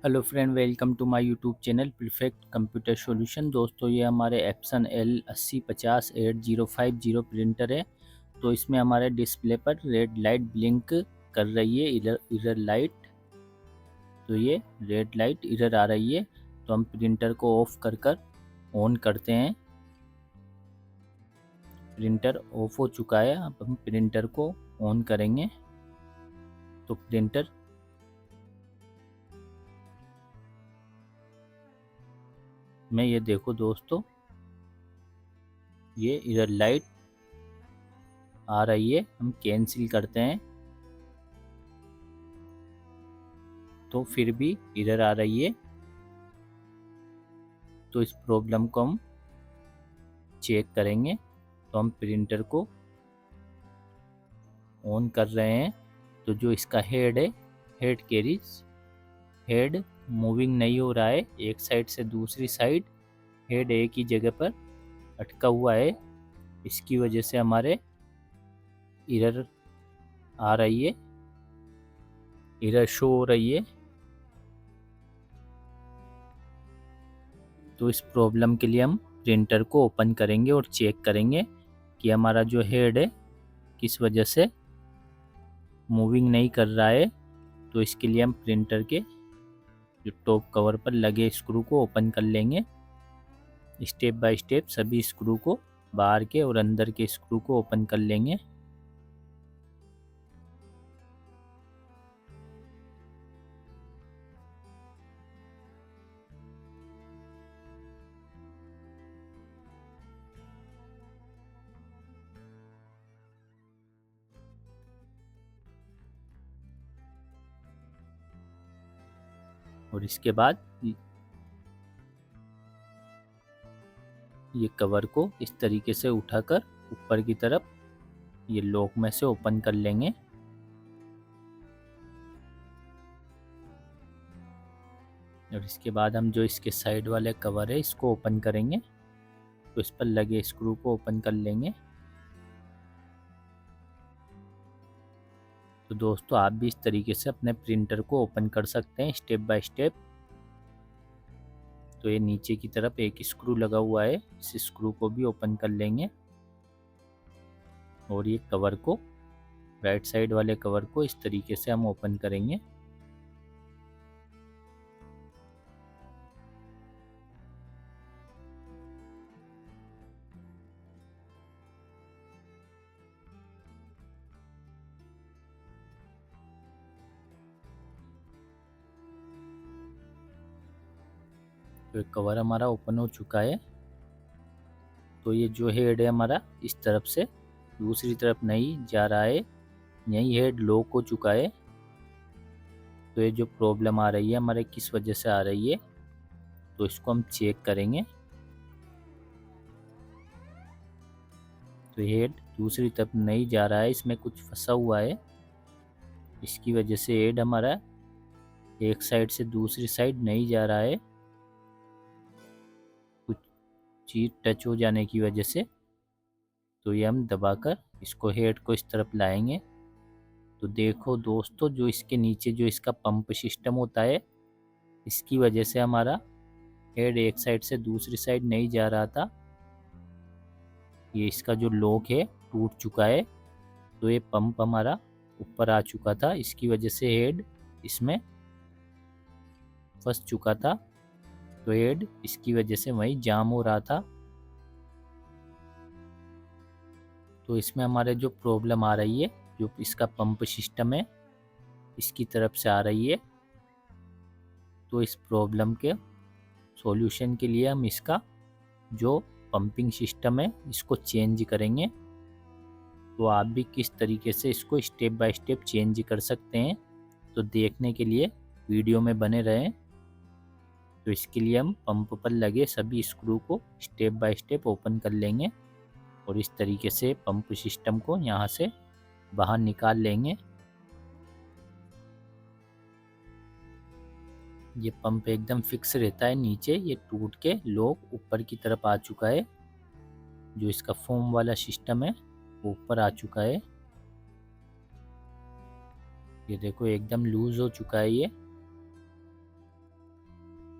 Hello friend, welcome to my YouTube channel perfect computer solution. दोस्तों, ये हमारे Epson L8050 printer है। तो इसमें हमारे डिस्प्ले पर रेड लाइट ब्लिंक कर रही है, इरर लाइट। तो ये रेड लाइट इरर आ रही है। तो हम प्रिंटर को ऑफ कर ऑन करते हैं। प्रिंटर ऑफ हो चुका है। अब हम प्रिंटर को ऑन करेंगे तो प्रिंटर में ये देखो दोस्तों, ये इरर लाइट आ रही है। हम कैंसिल करते हैं तो फिर भी इरर आ रही है। तो इस प्रॉब्लम को हम चेक करेंगे। तो हम प्रिंटर को ऑन कर रहे हैं। तो जो इसका हेड है, हेड कैरीज, हेड मूविंग नहीं हो रहा है एक साइड से दूसरी साइड। हेड एक ही जगह पर अटका हुआ है। इसकी वजह से हमारे इरर आ रही है, इरर शो हो रही है। तो इस प्रॉब्लम के लिए हम प्रिंटर को ओपन करेंगे और चेक करेंगे कि हमारा जो हेड है किस वजह से मूविंग नहीं कर रहा है। तो इसके लिए हम प्रिंटर के जो टॉप कवर पर लगे स्क्रू को ओपन कर लेंगे। स्टेप बाय स्टेप सभी स्क्रू को, बाहर के और अंदर के स्क्रू को ओपन कर लेंगे। और इसके बाद ये कवर को इस तरीके से उठाकर ऊपर की तरफ ये लॉक में से ओपन कर लेंगे। और इसके बाद हम जो इसके साइड वाले कवर है इसको ओपन करेंगे। तो इस पर लगे स्क्रू को ओपन कर लेंगे। तो दोस्तों, आप भी इस तरीके से अपने प्रिंटर को ओपन कर सकते हैं स्टेप बाय स्टेप। तो ये नीचे की तरफ एक स्क्रू लगा हुआ है, इस स्क्रू को भी ओपन कर लेंगे। और ये कवर को, राइट साइड वाले कवर को इस तरीके से हम ओपन करेंगे। तो कवर हमारा ओपन हो चुका है। तो ये जो हेड है हमारा इस तरफ से दूसरी तरफ नहीं जा रहा है, यही हेड लॉक हो चुका है। तो ये जो प्रॉब्लम आ रही है हमारे किस वजह से आ रही है, तो इसको हम चेक करेंगे। तो हेड दूसरी तरफ नहीं जा रहा है, इसमें कुछ फंसा हुआ है। इसकी वजह से हेड हमारा एक साइड से दूसरी साइड नहीं जा रहा है, कुछ चीज टच हो जाने की वजह से। तो ये हम दबाकर इसको, हेड को इस तरफ लाएंगे। तो देखो दोस्तों, जो इसके नीचे जो इसका पंप सिस्टम होता है, इसकी वजह से हमारा हेड एक साइड से दूसरी साइड नहीं जा रहा था। ये इसका जो लॉक है टूट चुका है। तो ये पंप हमारा ऊपर आ चुका था, इसकी वजह से हेड इसमें फंस चुका था। तो हेड इसकी वजह से वहीं जाम हो रहा था। तो इसमें हमारे जो प्रॉब्लम आ रही है, जो इसका पंप सिस्टम है इसकी तरफ से आ रही है। तो इस प्रॉब्लम के सॉल्यूशन के लिए हम इसका जो पंपिंग सिस्टम है इसको चेंज करेंगे। तो आप भी किस तरीके से इसको स्टेप बाय स्टेप चेंज कर सकते हैं, तो देखने के लिए वीडियो में बने रहें। तो इसके लिए हम पंप पर लगे सभी स्क्रू को स्टेप बाय स्टेप ओपन कर लेंगे और इस तरीके से पंप सिस्टम को यहाँ से बाहर निकाल लेंगे। ये पंप एकदम फिक्स रहता है नीचे, ये टूट के लॉक ऊपर की तरफ आ चुका है। जो इसका फोम वाला सिस्टम है वो ऊपर आ चुका है। ये देखो एकदम लूज हो चुका है ये।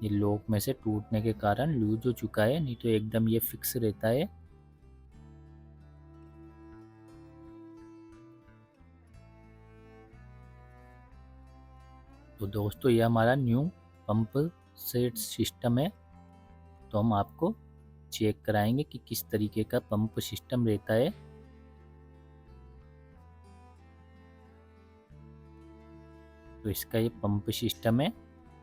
ये लॉक में से टूटने के कारण लूज हो चुका है, नहीं तो एकदम ये फिक्स रहता है। तो दोस्तों ये हमारा न्यू पंप सेट सिस्टम है। तो हम आपको चेक कराएंगे कि किस तरीके का पंप सिस्टम रहता है। तो इसका ये पंप सिस्टम है,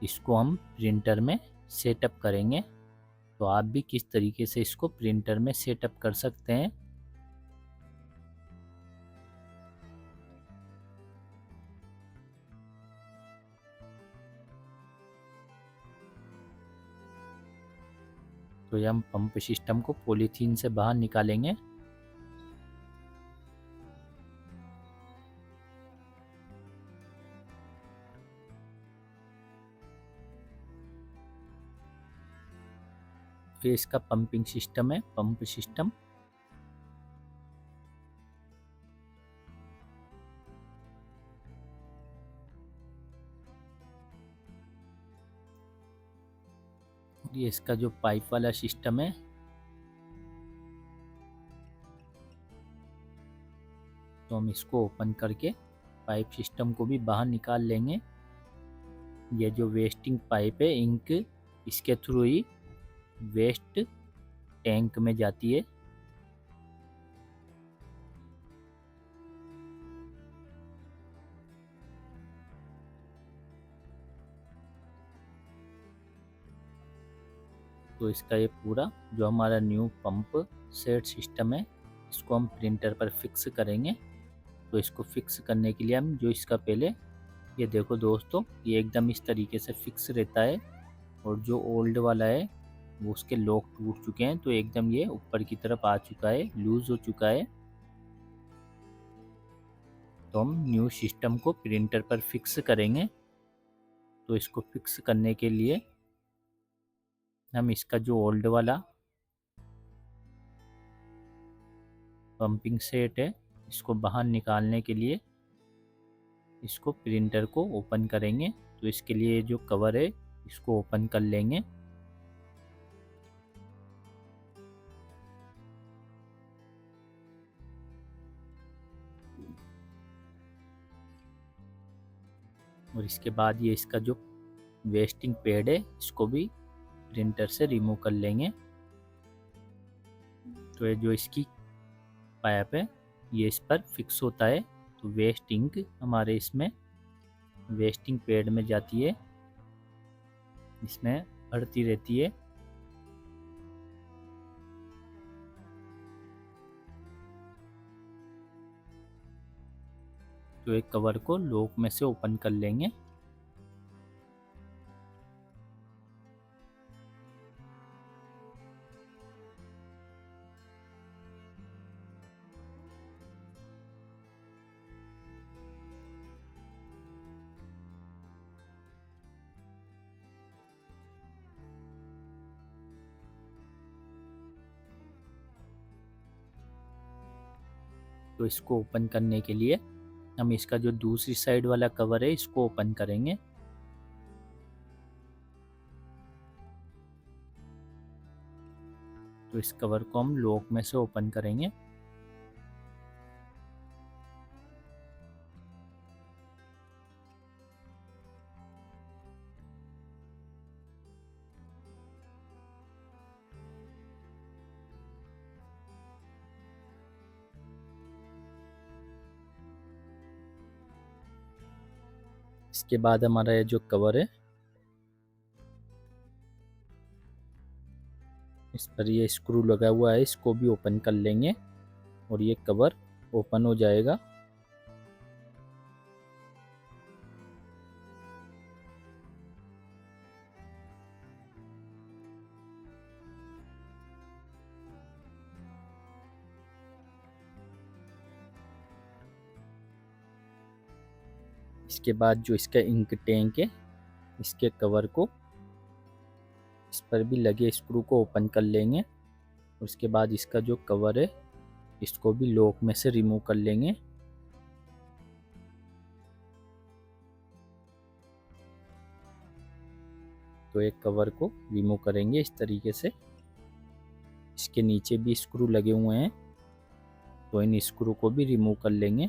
इसको हम प्रिंटर में सेटअप करेंगे। तो आप भी किस तरीके से इसको प्रिंटर में सेटअप कर सकते हैं। तो ये हम पंप सिस्टम को पॉलीथीन से बाहर निकालेंगे। फिर इसका पंपिंग सिस्टम है, पंप सिस्टम। ये इसका जो पाइप वाला सिस्टम है। तो हम इसको ओपन करके पाइप सिस्टम को भी बाहर निकाल लेंगे। ये जो वेस्टिंग पाइप है इंक, इसके थ्रू ही वेस्ट टैंक में जाती है। तो इसका ये पूरा जो हमारा न्यू पंप सेट सिस्टम है, इसको हम प्रिंटर पर फिक्स करेंगे। तो इसको फिक्स करने के लिए हम जो इसका पहले ये देखो दोस्तों, ये एकदम इस तरीके से फिक्स रहता है। और जो ओल्ड वाला है वो उसके लॉक टूट चुके हैं, तो एकदम ये ऊपर की तरफ आ चुका है, लूज हो चुका है। तो हम न्यू सिस्टम को प्रिंटर पर फिक्स करेंगे। तो इसको फिक्स करने के लिए हम इसका जो ओल्ड वाला पंपिंग सेट है, इसको बाहर निकालने के लिए इसको प्रिंटर को ओपन करेंगे। तो इसके लिए जो कवर है इसको ओपन कर लेंगे। और इसके बाद ये इसका जो वेस्टिंग पैड है इसको भी प्रिंटर से रिमूव कर लेंगे। तो ये जो इसकी पाइप है ये इस पर फिक्स होता है। तो वेस्ट इंक हमारे इसमें वेस्टिंग पैड में जाती है, इसमें भरती रहती है। तो एक कवर को लॉक में से ओपन कर लेंगे। तो इसको ओपन करने के लिए हम इसका जो दूसरी साइड वाला कवर है इसको ओपन करेंगे। तो इस कवर को हम लॉक में से ओपन करेंगे। इसके बाद हमारा ये जो कवर है इस पर ये स्क्रू लगा हुआ है, इसको भी ओपन कर लेंगे और ये कवर ओपन हो जाएगा। इसके बाद जो इसका इंक टैंक है इसके कवर को इस पर भी लगे स्क्रू को ओपन कर लेंगे। उसके बाद इसका जो कवर है इसको भी लॉक में से रिमूव कर लेंगे। तो एक कवर को रिमूव करेंगे इस तरीके से। इसके नीचे भी स्क्रू लगे हुए हैं, तो इन स्क्रू को भी रिमूव कर लेंगे।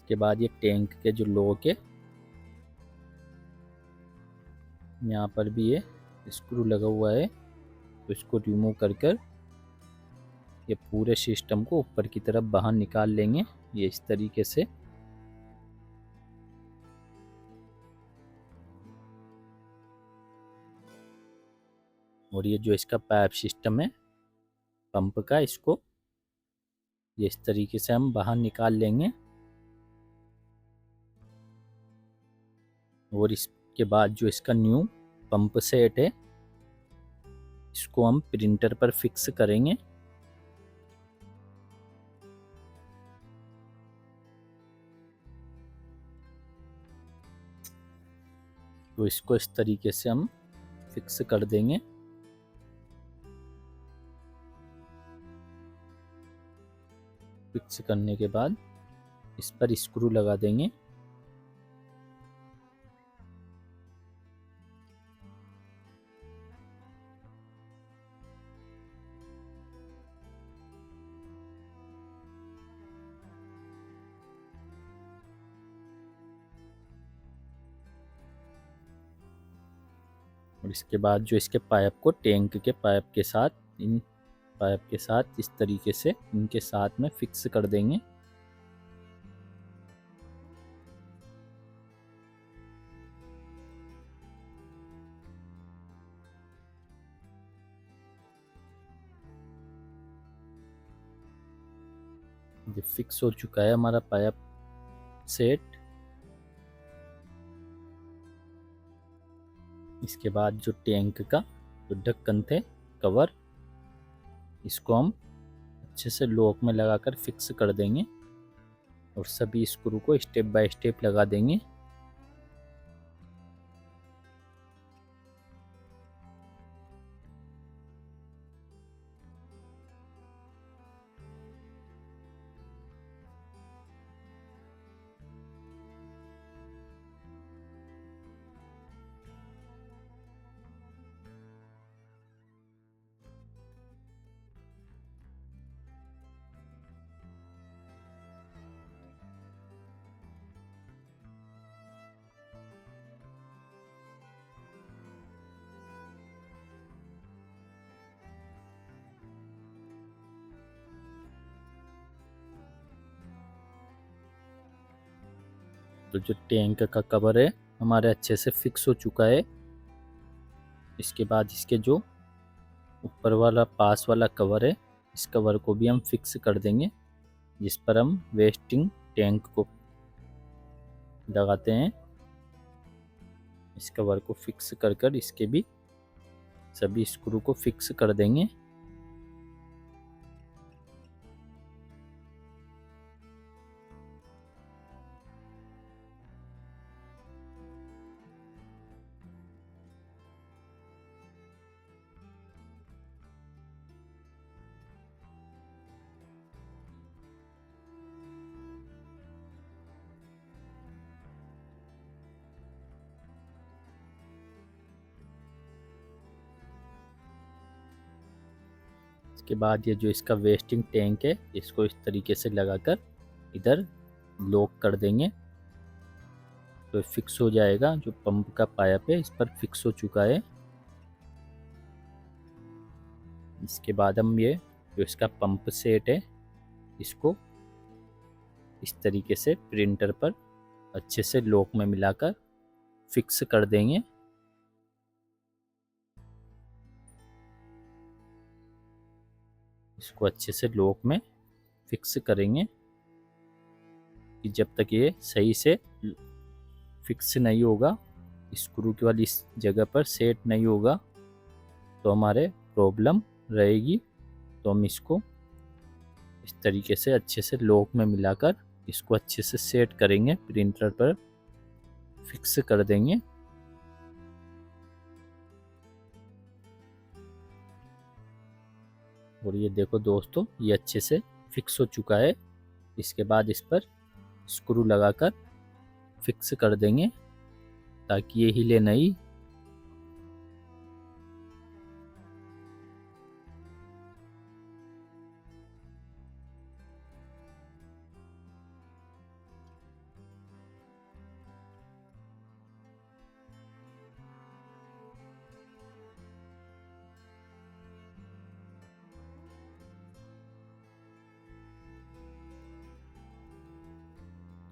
इसके बाद ये टैंक के जो लॉक है, यहाँ पर भी ये स्क्रू लगा हुआ है, तो इसको रिमूव कर कर ये पूरे सिस्टम को ऊपर की तरफ बाहर निकाल लेंगे, ये इस तरीके से। और ये जो इसका पाइप सिस्टम है पंप का, इसको ये इस तरीके से हम बाहर निकाल लेंगे। और इसके बाद जो इसका न्यू पंप सेट है, इसको हम प्रिंटर पर फिक्स करेंगे। तो इसको इस तरीके से हम फिक्स कर देंगे। फिक्स करने के बाद इस पर स्क्रू लगा देंगे। और इसके बाद जो इसके पाइप को टैंक के पाइप के साथ, इन पाइप के साथ इस तरीके से इनके साथ में फिक्स कर देंगे। ये फिक्स हो चुका है हमारा पाइप सेट। इसके बाद जो टैंक का जो ढक्कन थे, कवर, इसको हम अच्छे से लॉक में लगाकर फिक्स कर देंगे और सभी स्क्रू को स्टेप बाय स्टेप लगा देंगे। तो जो टैंक का कवर है हमारे अच्छे से फिक्स हो चुका है। इसके बाद इसके जो ऊपर वाला पास वाला कवर है, इस कवर को भी हम फिक्स कर देंगे, जिस पर हम वेस्टिंग टैंक को लगाते हैं। इस कवर को फिक्स कर कर इसके भी सभी स्क्रू को फिक्स कर देंगे। इसके बाद ये जो इसका वेस्टिंग टैंक है, इसको इस तरीके से लगाकर इधर लॉक कर देंगे, तो फिक्स हो जाएगा। जो पंप का पाइप है इस पर फिक्स हो चुका है। इसके बाद हम ये जो इसका पंप सेट है, इसको इस तरीके से प्रिंटर पर अच्छे से लॉक में मिलाकर फिक्स कर देंगे। इसको अच्छे से लॉक में फिक्स करेंगे कि जब तक ये सही से फिक्स नहीं होगा, स्क्रू के वाली इस जगह पर सेट नहीं होगा, तो हमारे प्रॉब्लम रहेगी। तो हम इसको इस तरीके से अच्छे से लॉक में मिलाकर इसको अच्छे से सेट करेंगे, प्रिंटर पर फिक्स कर देंगे। और ये देखो दोस्तों, ये अच्छे से फिक्स हो चुका है। इसके बाद इस पर स्क्रू लगाकर फिक्स कर देंगे ताकि ये हिले नहीं।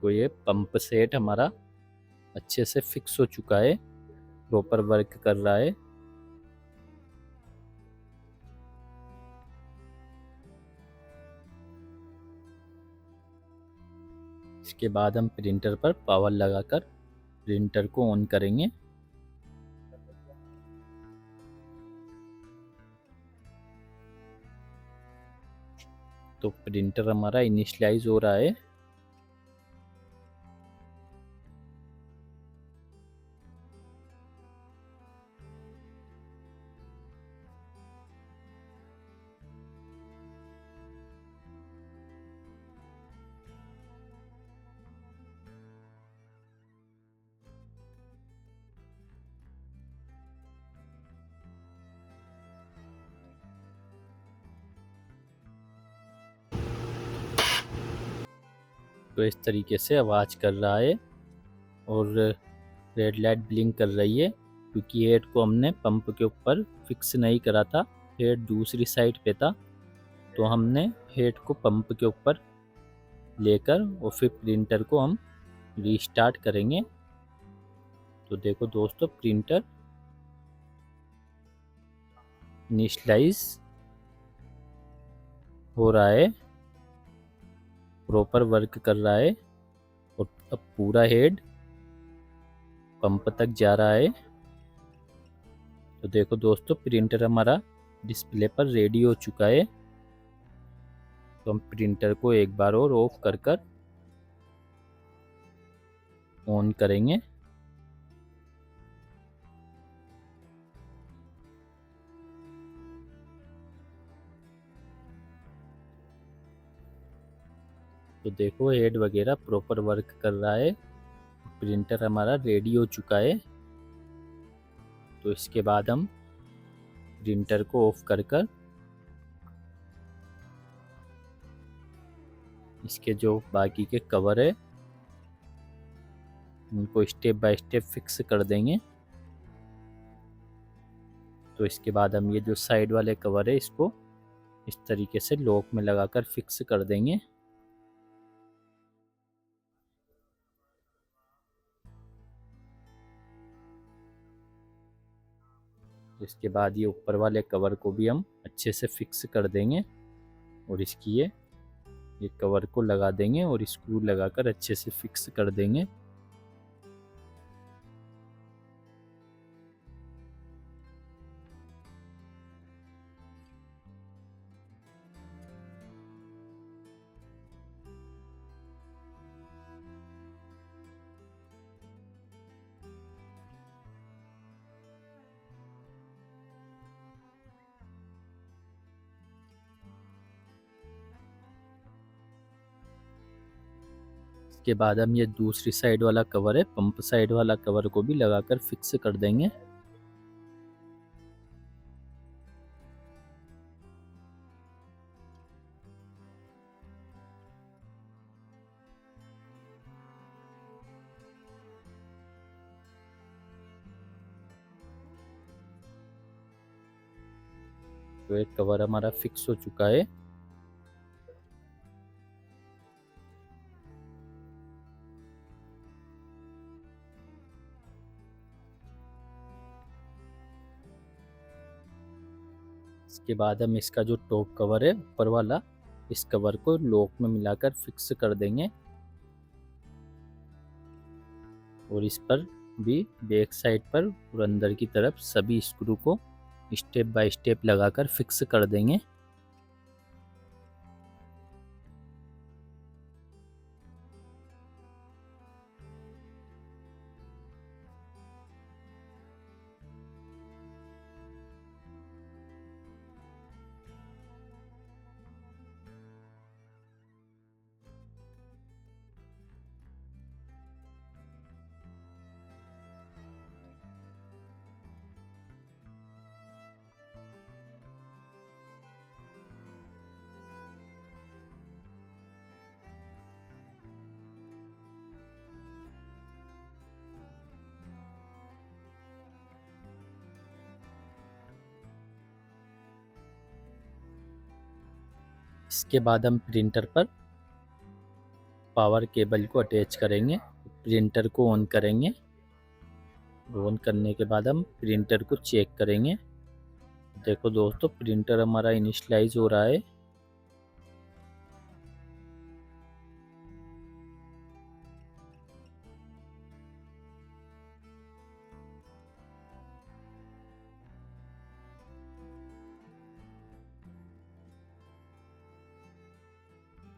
तो ये पंप सेट हमारा अच्छे से फिक्स हो चुका है, प्रॉपर वर्क कर रहा है। इसके बाद हम प्रिंटर पर पावर लगाकर प्रिंटर को ऑन करेंगे। तो प्रिंटर हमारा इनिशियलाइज हो रहा है। तो इस तरीके से आवाज़ कर रहा है और रेड लाइट ब्लिंक कर रही है, क्योंकि हेड को हमने पंप के ऊपर फिक्स नहीं करा था, हेड दूसरी साइड पे था। तो हमने हेड को पंप के ऊपर लेकर और फिर प्रिंटर को हम रीस्टार्ट करेंगे। तो देखो दोस्तों, प्रिंटर इनिशियलाइज हो रहा है, प्रॉपर वर्क कर रहा है और अब पूरा हेड पंप तक जा रहा है। तो देखो दोस्तों, प्रिंटर हमारा डिस्प्ले पर रेडी हो चुका है। तो हम प्रिंटर को एक बार और ऑफ कर ऑन करेंगे। तो देखो, हेड वगैरह प्रॉपर वर्क कर रहा है, प्रिंटर हमारा रेडी हो चुका है। तो इसके बाद हम प्रिंटर को ऑफ कर इसके जो बाकी के कवर है उनको स्टेप बाय स्टेप फिक्स कर देंगे। तो इसके बाद हम ये जो साइड वाले कवर है इसको इस तरीके से लॉक में लगाकर फिक्स कर देंगे। इसके बाद ये ऊपर वाले कवर को भी हम अच्छे से फिक्स कर देंगे और इसकी ये कवर को लगा देंगे और स्क्रू लगाकर अच्छे से फिक्स कर देंगे। इसके बाद हम ये दूसरी साइड वाला कवर है, पंप साइड वाला कवर को भी लगाकर फिक्स कर देंगे। तो एक कवर हमारा फिक्स हो चुका है। इसके बाद हम इसका जो टॉप कवर है ऊपर वाला, इस कवर को लॉक में मिलाकर फिक्स कर देंगे और इस पर भी बैक साइड पर और अंदर की तरफ सभी स्क्रू को स्टेप बाय स्टेप लगाकर फिक्स कर देंगे। इसके बाद हम प्रिंटर पर पावर केबल को अटैच करेंगे, प्रिंटर को ऑन करेंगे। ऑन करने के बाद हम प्रिंटर को चेक करेंगे। देखो दोस्तों, प्रिंटर हमारा इनिशियलाइज हो रहा है।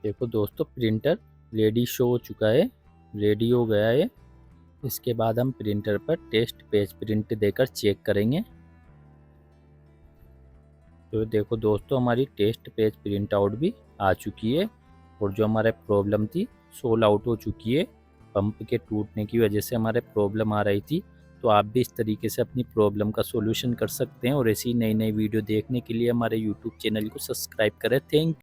देखो दोस्तों, प्रिंटर रेडी शो हो चुका है, रेडी हो गया है। इसके बाद हम प्रिंटर पर टेस्ट पेज प्रिंट देकर चेक करेंगे। तो देखो दोस्तों, हमारी टेस्ट पेज प्रिंट आउट भी आ चुकी है और जो हमारे प्रॉब्लम थी सोल्व आउट हो चुकी है। पंप के टूटने की वजह से हमारे प्रॉब्लम आ रही थी। तो आप भी इस तरीके से अपनी प्रॉब्लम का सॉल्यूशन कर सकते हैं। और ऐसी नई नई वीडियो देखने के लिए हमारे यूट्यूब चैनल को सब्सक्राइब करें। थैंक